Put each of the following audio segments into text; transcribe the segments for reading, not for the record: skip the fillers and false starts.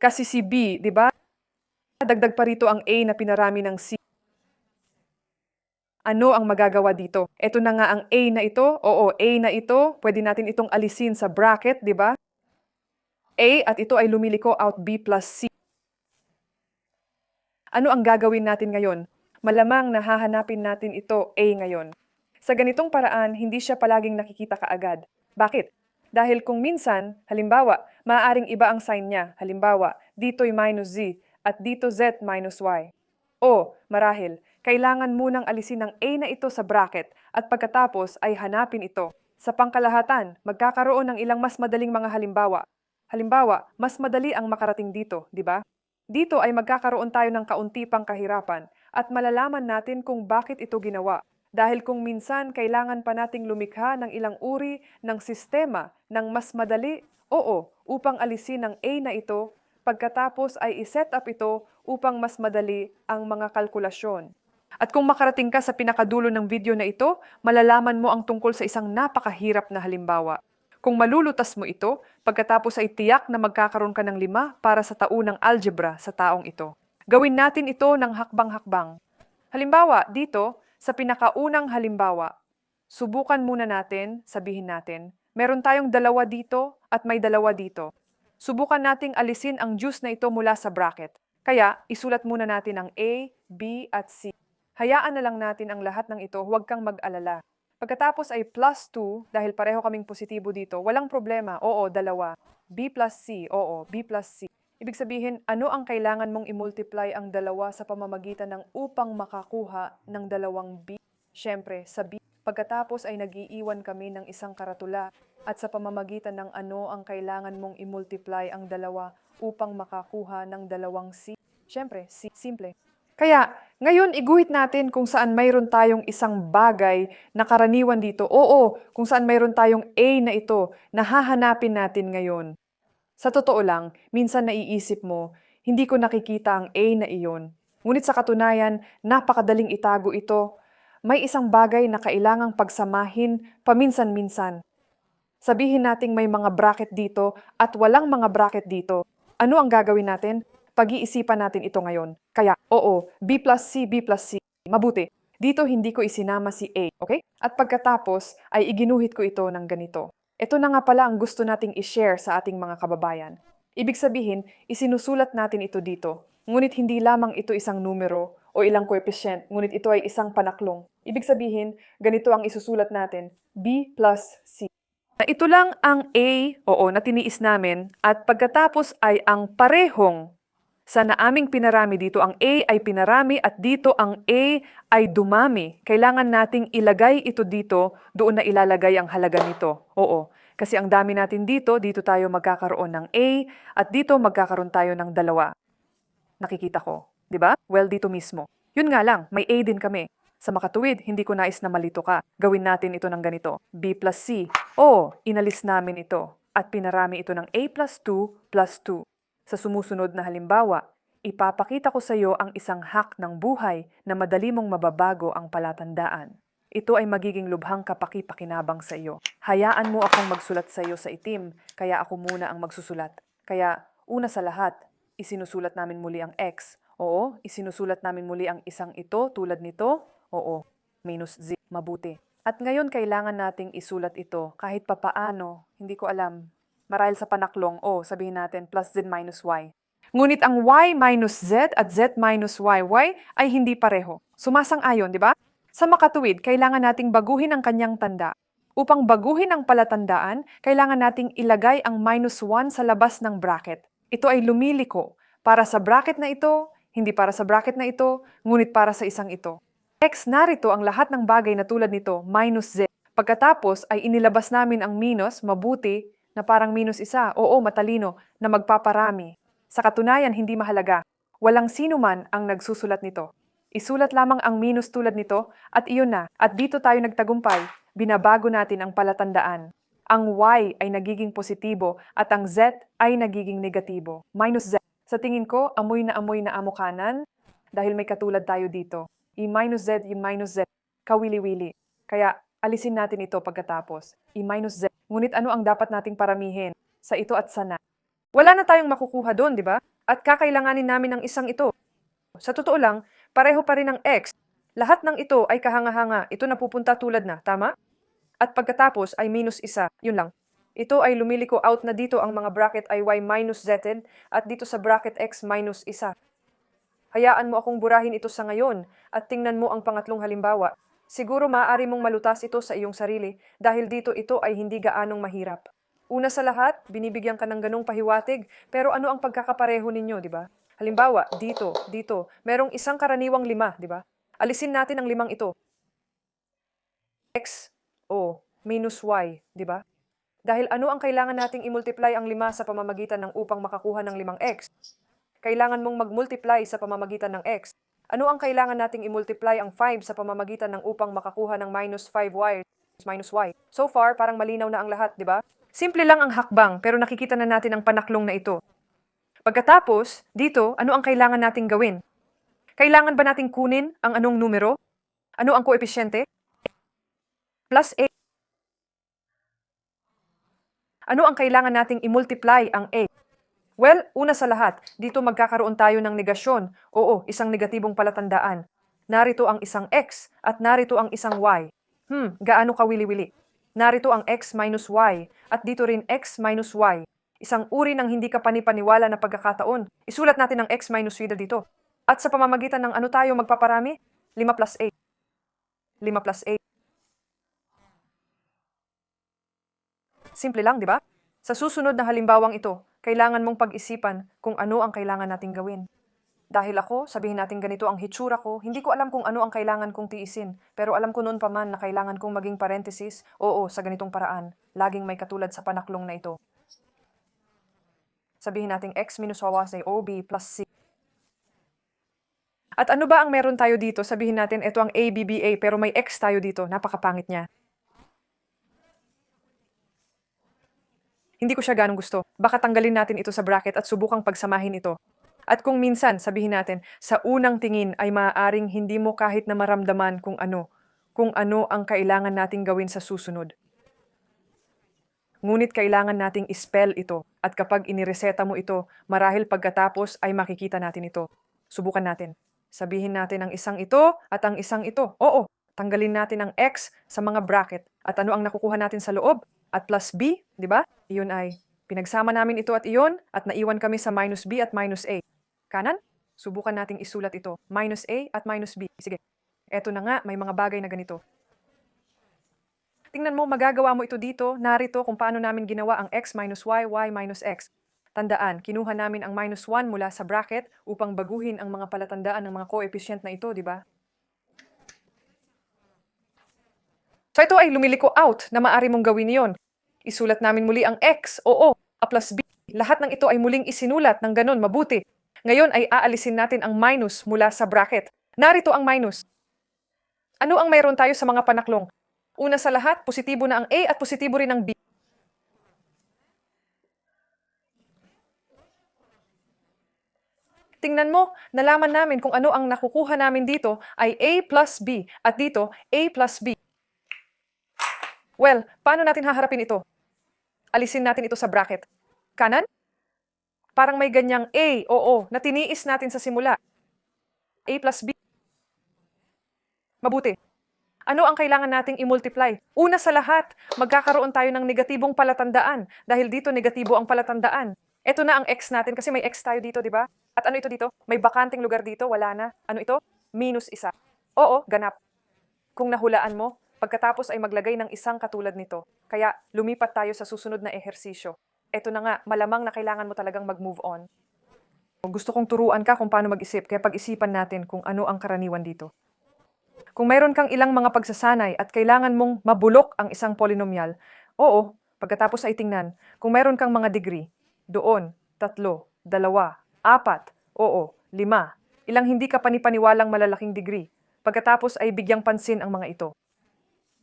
Kasi si B, di ba? Dagdag pa rito ang A na pinarami ng C. Ano ang magagawa dito? Ito na nga ang A na ito. Oo, A na ito. Pwede natin itong alisin sa bracket, di ba? A at ito ay lumiliko out B plus C. Ano ang gagawin natin ngayon? Malamang nahahanapin natin ito A ngayon. Sa ganitong paraan, hindi siya palaging nakikita kaagad. Bakit? Dahil kung minsan, halimbawa, maaaring iba ang sign niya. Halimbawa, dito'y minus Z at dito Z minus Y. O, marahil, kailangan munang alisin ang A na ito sa bracket at pagkatapos ay hanapin ito. Sa pangkalahatan, magkakaroon ng ilang mas madaling mga halimbawa. Halimbawa, mas madali ang makarating dito, di ba? Dito ay magkakaroon tayo ng kaunti pang kahirapan at malalaman natin kung bakit ito ginawa. Dahil kung minsan kailangan pa nating lumikha ng ilang uri ng sistema ng mas madali, oo, upang alisin ang A na ito, pagkatapos ay iset up ito upang mas madali ang mga kalkulasyon. At kung makarating ka sa pinakadulo ng video na ito, malalaman mo ang tungkol sa isang napakahirap na halimbawa. Kung malulutas mo ito, pagkatapos ay tiyak na magkakaroon ka ng 5 para sa taunang algebra sa taong ito. Gawin natin ito ng hakbang-hakbang. Halimbawa, dito, sa pinakaunang halimbawa, subukan muna natin, sabihin natin, meron tayong 2 dito at may 2 dito. Subukan nating alisin ang juice na ito mula sa bracket. Kaya, isulat muna natin ang A, B at C. Hayaan na lang natin ang lahat ng ito, huwag kang mag-alala. Pagkatapos ay plus 2, dahil pareho kaming positibo dito, walang problema, oo, 2. B plus C, oo, B plus C. Ibig sabihin, ano ang kailangan mong i-multiply ang 2 sa pamamagitan ng upang makakuha ng 2 B? Siyempre, sa B. Pagkatapos ay nag-iiwan kami ng isang karatula at sa pamamagitan ng ano ang kailangan mong i-multiply ang 2 upang makakuha ng 2 C? Siyempre, C. Simple. Kaya, ngayon iguhit natin kung saan mayroon tayong isang bagay na karaniwan dito. Oo, kung saan mayroon tayong A na ito na hahanapin natin ngayon. Sa totoo lang, minsan naiisip mo, hindi ko nakikita ang A na iyon. Ngunit sa katunayan, napakadaling itago ito. May isang bagay na kailangang pagsamahin paminsan-minsan. Sabihin nating may mga bracket dito at walang mga bracket dito. Ano ang gagawin natin? Pag-iisipan natin ito ngayon. Kaya, oo, B plus C, B plus C. Mabuti. Dito hindi ko isinama si A, okay? At pagkatapos ay iginuhit ko ito ng ganito. Ito na nga pala ang gusto nating i-share sa ating mga kababayan. Ibig sabihin, isinusulat natin ito dito. Ngunit hindi lamang ito isang numero o ilang coefficient, ngunit ito ay isang panaklong. Ibig sabihin, ganito ang isusulat natin, B plus C. Na ito lang ang A, oo, na tiniis namin, at pagkatapos ay ang parehong sa naaming pinarami dito, ang A ay pinarami at dito ang A ay dumami. Kailangan nating ilagay ito dito, doon na ilalagay ang halaga nito. Oo, kasi ang dami natin dito, dito tayo magkakaroon ng A at dito magkakaroon tayo ng 2. Nakikita ko, di ba? Well, dito mismo. Yun nga lang, may A din kami. Sa makatuwid, hindi ko nais na malito ka. Gawin natin ito ng ganito. B plus C. O, inalis namin ito. At pinarami ito ng A plus 2 plus 2. Sa sumusunod na halimbawa, ipapakita ko sa iyo ang isang hack ng buhay na madali mong mababago ang palatandaan. Ito ay magiging lubhang kapaki-pakinabang sa iyo. Hayaan mo akong magsulat sa iyo sa itim, kaya ako muna ang magsusulat. Kaya, una sa lahat, isinusulat namin muli ang X. Oo, isinusulat namin muli ang isang ito tulad nito. Oo, minus Z. Mabuti. At ngayon kailangan nating isulat ito kahit papaano, hindi ko alam. Marahil sa panaklong, sabihin natin plus Z minus Y. Ngunit ang Y minus Z at Z minus YY ay hindi pareho. Sumasang-ayon, di ba? Sa makatuwid, kailangan nating baguhin ang kanyang tanda. Upang baguhin ang palatandaan, kailangan nating ilagay ang minus 1 sa labas ng bracket. Ito ay lumiliko para sa bracket na ito, hindi para sa bracket na ito, ngunit para sa isang ito. X, narito ang lahat ng bagay na tulad nito, minus Z. Pagkatapos ay inilabas namin ang minus, mabuti, na parang minus 1, oo, matalino, na magpaparami. Sa katunayan, hindi mahalaga. Walang sino man ang nagsusulat nito. Isulat lamang ang minus tulad nito at iyon na. At dito tayo nagtagumpay, binabago natin ang palatandaan. Ang Y ay nagiging positibo at ang Z ay nagiging negatibo. Minus Z. Sa tingin ko, amoy na amo kanan dahil may katulad tayo dito. I-minus Z, i-minus Z, kawili-wili. Kaya alisin natin ito pagkatapos. I-minus Z. Ngunit ano ang dapat nating paramihin? Sa ito at sa na. Wala na tayong makukuha doon, di ba? At kakailanganin namin ng isang ito. Sa totoo lang, pareho pa rin ang x. Lahat ng ito ay kahanga-hanga. Ito napupunta tulad na, tama? At pagkatapos ay minus isa. Yun lang. Ito ay lumiliko out na dito ang mga bracket ay y minus z at dito sa bracket x minus isa. Hayaan mo akong burahin ito sa ngayon at tingnan mo ang pangatlong halimbawa. Siguro maaari mong malutas ito sa iyong sarili dahil dito ito ay hindi gaanong mahirap. Una sa lahat, binibigyan ka ng ganong pahiwatig, pero ano ang pagkakapareho ninyo, di ba? Halimbawa, dito, merong isang karaniwang 5, di ba? Alisin natin ang 5 ito. X o minus y, di ba? Dahil ano ang kailangan nating i-multiply ang 5 sa pamamagitan ng upang makakuha ng 5x? Kailangan mong mag-multiply sa pamamagitan ng x. Ano ang kailangan nating i-multiply ang 5 sa pamamagitan ng upang makakuha ng minus 5y minus y? So far, parang malinaw na ang lahat, di ba? Simple lang ang hakbang, pero nakikita na natin ang panaklong na ito. Pagkatapos, dito, ano ang kailangan nating gawin? Kailangan ba nating kunin ang anong numero? Ano ang koepisyente? Plus a. Ano ang kailangan nating i-multiply ang a? Well, una sa lahat, dito magkakaroon tayo ng negasyon. Oo, isang negatibong palatandaan. Narito ang isang x at narito ang isang y. Gaano kawili-wili? Narito ang x minus y at dito rin x minus y. Isang uri ng hindi ka panipaniwala na pagkakataon. Isulat natin ang x minus y dito. At sa pamamagitan ng ano tayo magpaparami? 5 plus 8. 5 plus 8. Simple lang, di ba? Sa susunod na halimbawang ito, kailangan mong pag-isipan kung ano ang kailangan nating gawin. Dahil ako, sabihin natin ganito ang hitsura ko, hindi ko alam kung ano ang kailangan kong tiisin, pero alam ko noon pa man na kailangan kong maging parenthesis, oo, sa ganitong paraan, laging may katulad sa panaklong na ito. Sabihin natin x minus y ob plus c. At ano ba ang meron tayo dito? Sabihin natin ito ang ABBA pero may x tayo dito, napakapangit niya. Hindi ko siya ganong gusto. Baka tanggalin natin ito sa bracket at subukang pagsamahin ito. At kung minsan, sabihin natin, sa unang tingin ay maaaring hindi mo kahit na maramdaman kung ano ang kailangan nating gawin sa susunod. Ngunit kailangan nating ispell ito at kapag inireseta mo ito, marahil pagkatapos ay makikita natin ito. Subukan natin. Sabihin natin ang isang ito at ang isang ito. Oo, tanggalin natin ang x sa mga bracket. At ano ang nakukuha natin sa loob? At plus b, di ba? Iyon ay, pinagsama namin ito at iyon at naiwan kami sa minus b at minus a. Kanan? Subukan nating isulat ito. Minus a at minus b. Sige. Eto na nga, may mga bagay na ganito. Tingnan mo, magagawa mo ito dito. Narito kung paano namin ginawa ang x minus y minus x. Tandaan, kinuha namin ang minus 1 mula sa bracket upang baguhin ang mga palatandaan ng mga coefficient na ito, di ba? So ito ay lumiliko out na maaari mong gawin yon. Isulat namin muli ang x, oo, a plus b. Lahat ng ito ay muling isinulat ng ganon, mabuti. Ngayon ay aalisin natin ang minus mula sa bracket. Narito ang minus. Ano ang mayroon tayo sa mga panaklong? Una sa lahat, positibo na ang a at positibo rin ang b. Tingnan mo, nalaman namin kung ano ang nakukuha namin dito ay a plus b at dito a plus b. Well, paano natin haharapin ito? Alisin natin ito sa bracket. Kanan? Parang may ganyang a, oo, na tiniis natin sa simula. A plus b. Mabuti. Ano ang kailangan nating i-multiply? Una sa lahat, magkakaroon tayo ng negatibong palatandaan dahil dito negatibo ang palatandaan. Ito na ang x natin kasi may x tayo dito, di ba? At ano ito dito? May bakanting lugar dito, wala na. Ano ito? Minus 1. Oo, ganap. Kung nahulaan mo, pagkatapos ay maglagay ng isang katulad nito. Kaya lumipat tayo sa susunod na ehersisyo. Ito na nga, malamang na kailangan mo talagang mag-move on. Gusto kong turuan ka kung paano mag-isip, kaya pag-isipan natin kung ano ang karaniwan dito. Kung mayroon kang ilang mga pagsasanay at kailangan mong mabulok ang isang polynomial, oo, pagkatapos ay tingnan, kung mayroon kang mga degree, doon, 3, 2, 4, oo, 5, ilang hindi ka panipaniwalang malalaking degree. Pagkatapos ay bigyang pansin ang mga ito.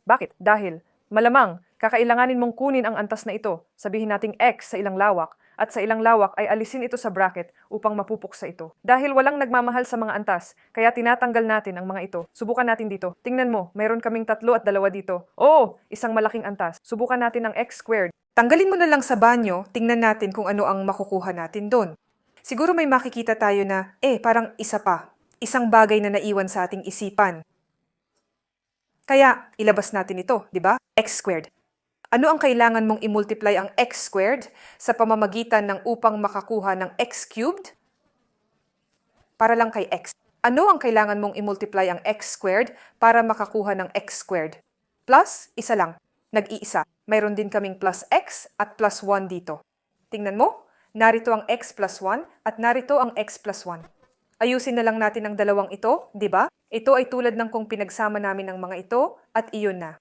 Bakit? Dahil, malamang, kakailanganin mong kunin ang antas na ito, sabihin nating x sa ilang lawak, at sa ilang lawak ay alisin ito sa bracket upang mapupuksa ito. Dahil walang nagmamahal sa mga antas, kaya tinatanggal natin ang mga ito. Subukan natin dito. Tingnan mo, mayroon kaming 3 at 2 dito. Oo, isang malaking antas. Subukan natin ang x squared. Tanggalin mo na lang sa banyo, tingnan natin kung ano ang makukuha natin doon. Siguro may makikita tayo na, parang isa pa. Isang bagay na naiwan sa ating isipan. Kaya, ilabas natin ito, di ba? X squared. Ano ang kailangan mong i-multiply ang x squared sa pamamagitan ng upang makakuha ng x cubed? Para lang kay x. Ano ang kailangan mong i-multiply ang x squared para makakuha ng x squared? Plus, isa lang. Nag-iisa. Mayroon din kaming plus x at plus 1 dito. Tingnan mo, narito ang x plus 1 at narito ang x plus 1. Ayusin na lang natin ang dalawang ito, di ba? Ito ay tulad ng kung pinagsama namin ang mga ito at iyon na.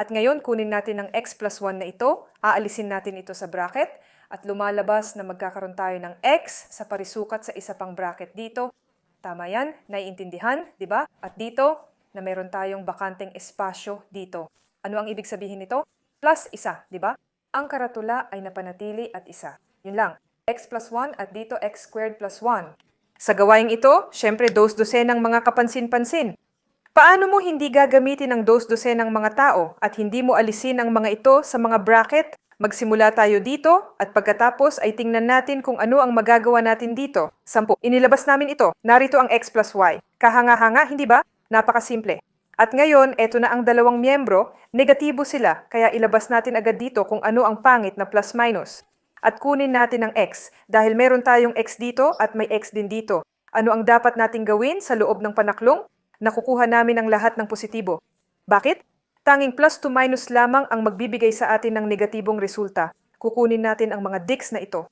At ngayon, kunin natin ang x plus 1 na ito, aalisin natin ito sa bracket, at lumalabas na magkakaroon tayo ng x sa parisukat sa isa pang bracket dito. Tama yan, naiintindihan, di ba? At dito, na meron tayong bakanteng espasyo dito. Ano ang ibig sabihin nito? Plus isa, di ba? Ang karatula ay napanatili at isa. Yun lang, x plus 1 at dito x squared plus 1. Sa gawaing ito, syempre dos-dosenang mga kapansin-pansin. Paano mo hindi gagamitin ang dos-dosenang mga tao at hindi mo alisin ang mga ito sa mga bracket? Magsimula tayo dito at pagkatapos ay tingnan natin kung ano ang magagawa natin dito. 10. Inilabas namin ito. Narito ang x plus y. Kahanga-hanga, hindi ba? Napakasimple. At ngayon, eto na ang dalawang miyembro, negatibo sila, kaya ilabas natin agad dito kung ano ang pangit na plus-minus. At kunin natin ang x, dahil meron tayong x dito at may x din dito. Ano ang dapat nating gawin sa loob ng panaklong? Nakukuha namin ang lahat ng positibo. Bakit? Tanging plus to minus lamang ang magbibigay sa atin ng negatibong resulta. Kukunin natin ang mga dicks na ito.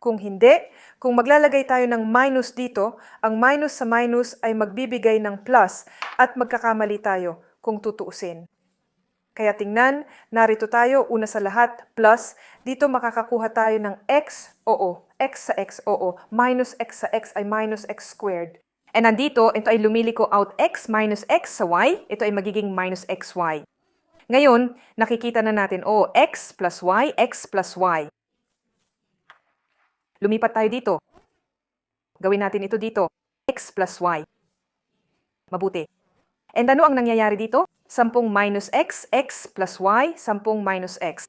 Kung hindi, kung maglalagay tayo ng minus dito, ang minus sa minus ay magbibigay ng plus at magkakamali tayo kung tutuusin. Kaya tingnan, narito tayo, una sa lahat, plus, dito makakakuha tayo ng x, oo, x sa x, oo, minus x sa x ay minus x squared. And nandito, ito ay lumiliko out x minus x sa y, ito ay magiging minus xy. Ngayon, nakikita na natin, x plus y, x plus y. Lumipat tayo dito. Gawin natin ito dito. X plus y. Mabuti. And ano ang nangyayari dito? 10 minus x, x plus y, 10 minus x.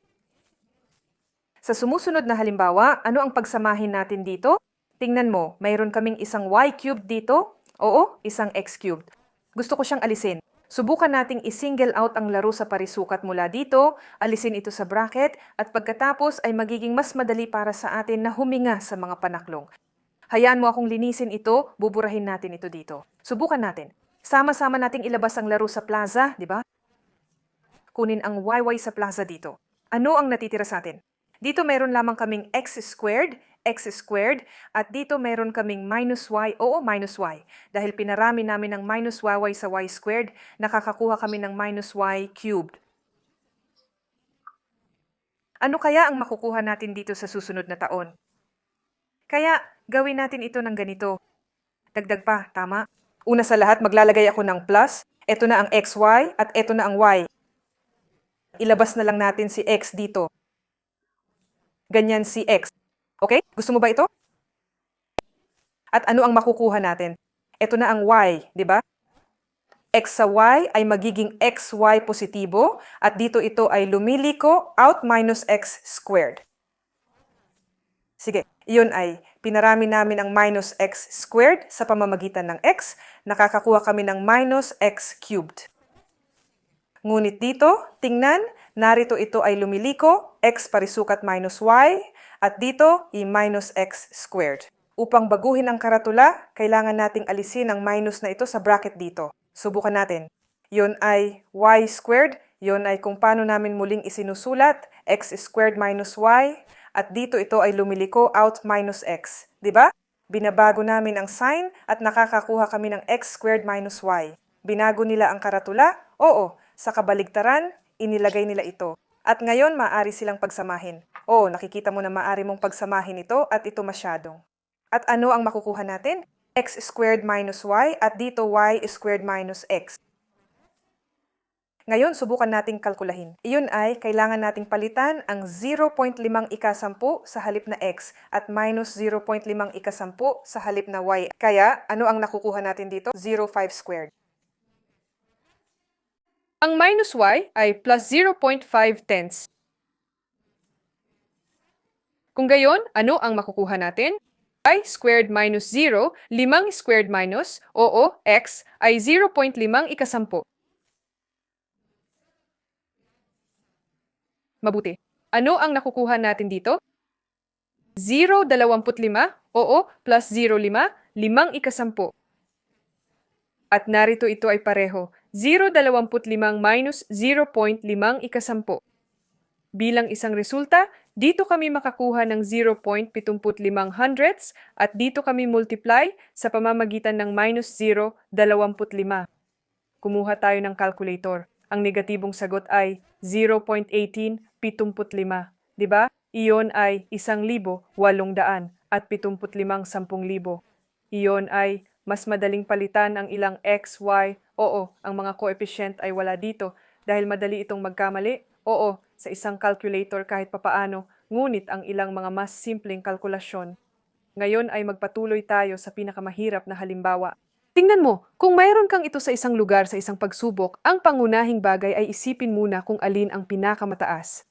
Sa sumusunod na halimbawa, ano ang pagsamahin natin dito? Tingnan mo, mayroon kaming isang y cubed dito. Oo, isang x cubed. Gusto ko siyang alisin. Subukan nating i-single out ang laro sa parisukat mula dito, alisin ito sa bracket, at pagkatapos ay magiging mas madali para sa atin na huminga sa mga panaklong. Hayaan mo akong linisin ito, buburahin natin ito dito. Subukan natin. Sama-sama nating ilabas ang laro sa plaza, di ba? Kunin ang yy sa plaza dito. Ano ang natitira sa atin? Dito meron lamang kaming x squared, at dito meron kaming minus y, oo, minus y. Dahil pinarami namin ng minus yy sa y squared, nakakakuha kami ng minus y cubed. Ano kaya ang makukuha natin dito sa susunod na taon? Kaya, gawin natin ito ng ganito. Dagdag pa, tama? Una sa lahat, maglalagay ako ng plus. Ito na ang xy at ito na ang y. Ilabas na lang natin si x dito. Ganyan si x. Okay? Gusto mo ba ito? At ano ang makukuha natin? Ito na ang y, di ba? X sa y ay magiging xy positibo at dito ito ay lumiliko out minus x squared. Sige, iyon ay pinarami namin ang minus x squared sa pamamagitan ng x, nakakakuha kami ng minus x cubed. Ngunit dito, tingnan, narito ito ay lumiliko, x parisukat minus y, at dito, i-minus x squared. Upang baguhin ang karatula, kailangan nating alisin ang minus na ito sa bracket dito. Subukan natin. Yon ay y squared, yon ay kung paano namin muling isinusulat, x squared minus y, at dito ito ay lumiliko out minus x. Diba? Binabago namin ang sign at nakakakuha kami ng x squared minus y. Binago nila ang karatula? Oo. Sa kabaligtaran, inilagay nila ito. At ngayon, maaari silang pagsamahin. Oo, nakikita mo na maaari mong pagsamahin ito at ito masyadong. At ano ang makukuha natin? X squared minus y at dito y squared minus x. Ngayon, subukan nating kalkulahin. Iyon ay, kailangan nating palitan ang 0.5 ikasampu sa halip na x at minus 0.5 ikasampu sa halip na y. Kaya, ano ang nakukuha natin dito? 0.5 squared. Ang minus y ay plus 0.5 tenths. Kung gayon, ano ang makukuha natin? Y squared minus 0, 5 squared minus, oo, x ay 0.5 ikasampu. Mabuti. Ano ang nakukuha natin dito? 0.25, oo, plus 0.5, 5 ikasampu. At narito ito ay pareho, 0.25 minus 0.5 ikasampu. Bilang isang resulta, dito kami makakuha ng 0.75 hundredths at dito kami multiply sa pamamagitan ng minus 0.25. Kumuha tayo ng calculator. Ang negatibong sagot ay 0.1875. Diba? Iyon ay 1,800 at 75 10,000. Iyon ay mas madaling palitan ang ilang x, y. Oo, ang mga coefficient ay wala dito dahil madali itong magkamali. Oo, sa isang calculator kahit papaano, ngunit ang ilang mga mas simpleng kalkulasyon. Ngayon ay magpatuloy tayo sa pinakamahirap na halimbawa. Tingnan mo, kung mayroon kang ito sa isang lugar sa isang pagsubok, ang pangunahing bagay ay isipin muna kung alin ang pinakamataas.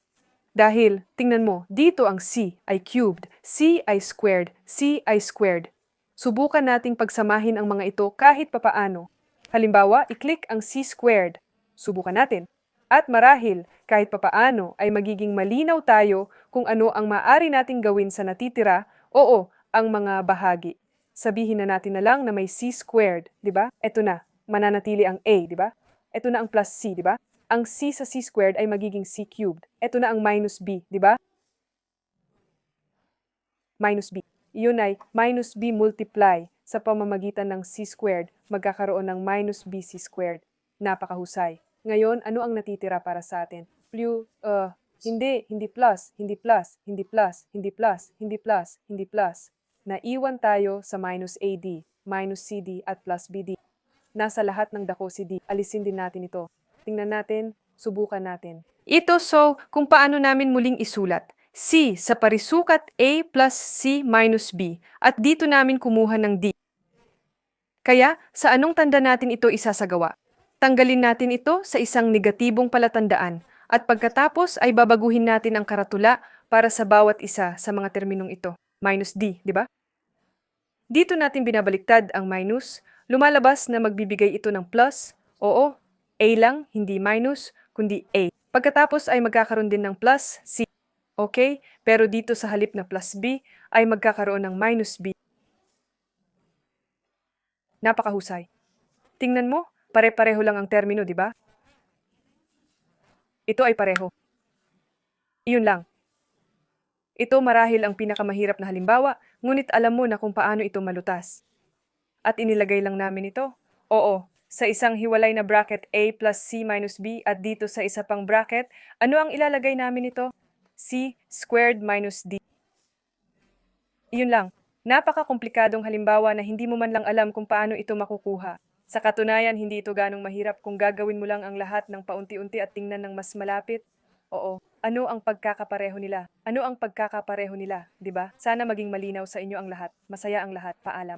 Dahil, tingnan mo, dito ang c ay cubed, c ay squared, c ay squared. Subukan nating pagsamahin ang mga ito kahit papaano. Halimbawa, i-click ang c squared. Subukan natin. At marahil, kahit papaano ay magiging malinaw tayo kung ano ang maaari nating gawin sa natitira, oo, ang mga bahagi. Sabihin na natin na lang na may c squared, di ba? Ito na, mananatili ang a, di ba? Ito na ang plus c, di ba? Ang c sa c squared ay magiging c cubed. Ito na ang minus b, di ba? Minus b. Iyon ay minus b multiply sa pamamagitan ng c squared, magkakaroon ng minus bc squared. Napakahusay. Ngayon, ano ang natitira para sa atin? Hindi plus, hindi plus, hindi plus, hindi plus, hindi plus, hindi plus. Naiwan tayo sa minus AD, minus CD at plus BD. Nasa lahat ng dako si D. Alisin din natin ito. Tingnan natin, subukan natin. Ito kung paano namin muling isulat. C sa parisukat A plus C minus B at dito namin kumuha ng D. Kaya, sa anong tanda natin ito isasagawa? Tanggalin natin ito sa isang negatibong palatandaan at pagkatapos ay babaguhin natin ang karatula para sa bawat isa sa mga terminong ito. Minus D, di ba? Dito natin binabaliktad ang minus, lumalabas na magbibigay ito ng plus, oo, A lang, hindi minus, kundi A. Pagkatapos ay magkakaroon din ng plus C, okay? Pero dito sa halip na plus B ay magkakaroon ng minus B. Napakahusay. Tingnan mo, pare-pareho lang ang termino, di ba? Ito ay pareho. Iyon lang. Ito marahil ang pinakamahirap na halimbawa, ngunit alam mo na kung paano ito malutas. At inilagay lang namin ito. Oo, sa isang hiwalay na bracket A plus C minus B at dito sa isa pang bracket, ano ang ilalagay namin ito? C squared minus D. Iyon lang. Napaka-komplikadong halimbawa na hindi mo man lang alam kung paano ito makukuha. Sa katunayan, hindi ito ganong mahirap kung gagawin mo lang ang lahat ng paunti-unti at tingnan ng mas malapit. Oo, ano ang pagkakapareho nila? Ano ang pagkakapareho nila, di ba? Sana maging malinaw sa inyo ang lahat. Masaya ang lahat. Paalam.